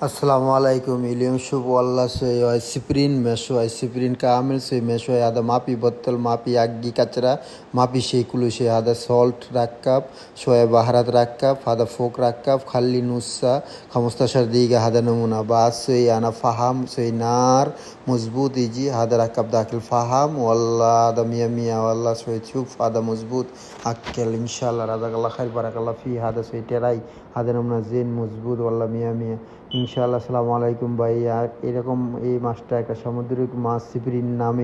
अस्सलाम वालेकुम इलियम शुभ वल्ला से आइसप्रीन मेशो आइसप्रीन कामिल से Meesho ada mapi botol mapi aggi kachra mapi sheikulu she ada salt rakkab shoya baharat rakkab ada fok rakkab khalli nussa khamustashar diga hada namuna bas se ana faham se nar مزبوط يجي هذا ركب ذاك الفهم والله هذا مية مية والله شوي تشوف هذا مزبوط أكل إن شاء الله رزق الله خير بارك الله فيه هذا شوي تراي هذا نمنا زين مزبوط والله مية مية ইনশাআল্লাহ। আসসালামু আলাইকুম ভাই। আর এরকম এই মাছটা একটা সামুদ্রিক মাছ সিপিরিন নাম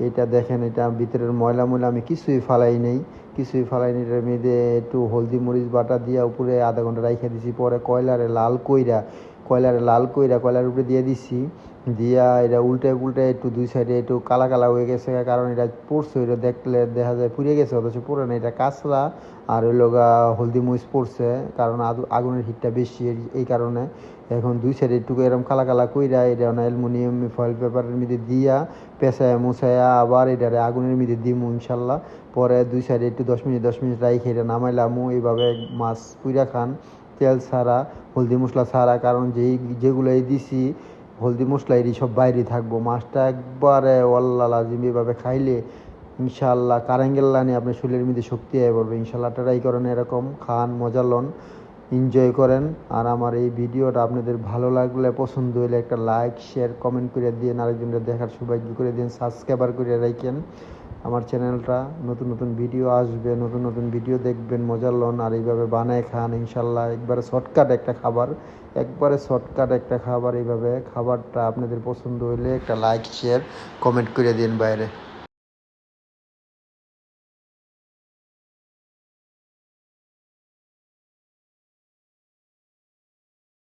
এটা দেখেন, এটা ভিতরের ময়লা ময়লা আমি কিছুই ফালাই নেই, এটার মধ্যে একটু হলদি মরিচ বাটা দিয়া উপরে আধা ঘন্টা রাইখা দিছি। পরে কয়লারে লাল কইরা কয়লার উপরে দিয়ে দিছি, দিয়া এটা উল্টায় একটু দুই সাইডে একটু কালা কালা হয়ে গেছে, কারণ এটা পড়ছে, এটা দেখলে দেখা যায় পুড়ে গেছে, অথচ পুরো না, এটা কাঁচলা আর ওই লগা হলদি মরিচ পড়ছে, কারণ আগুনের হিটটা বেশি এই কারণে। এখন দুই সাইডে একটু এরকম কালা কালা কইরা এটা অ্যালুমিনিয়াম ফয়েল পেপারের মধ্যে দিয়া পেঁচায়া মুছায়া আবার এটারে আগুনের মধ্যে দিমু ইনশাল্লাহ। পরে দুই সাইডে একটু 10 মিনিট রাইখে এটা নামাইলামু। এইভাবে মাছ পুইরা খান, তেল ছাড়া, হলদি মশলা ছাড়া, কারণ যেগুলোই দিছি হলদি মশলা এরই সব বাইরে থাকবো। মাছটা একবারে ওয়াল্লা লাজিম এভাবে খাইলে ইনশাআল্লাহ কারেঙ্গেল্লানি আপনার শরীরের মধ্যে শক্তি হয়ে পড়বে ইনশাআল্লাহ। ট্রাই করেন, এরকম খান, মজা লন, এনজয় করেন। আর আমার এই ভিডিওটা আপনাদের ভালো লাগলে, পছন্দ হইলে একটা লাইক শেয়ার কমেন্ট করে দিয়ে আরেকজনকে দেখার সৌভাগ্য করে দিন, সাবস্ক্রাইবার করে রাখেন আমার চ্যানেলটা। নতুন নতুন ভিডিও আসবে, নতুন নতুন ভিডিও দেখবেন, মজা লন আর এইভাবে বানায় খান ইনশাল্লাহ। একবারে শর্টকাট একটা খাবার, এইভাবে খাবারটা আপনাদের পছন্দ হইলে একটা লাইক শেয়ার কমেন্ট করে দিন বাইরে।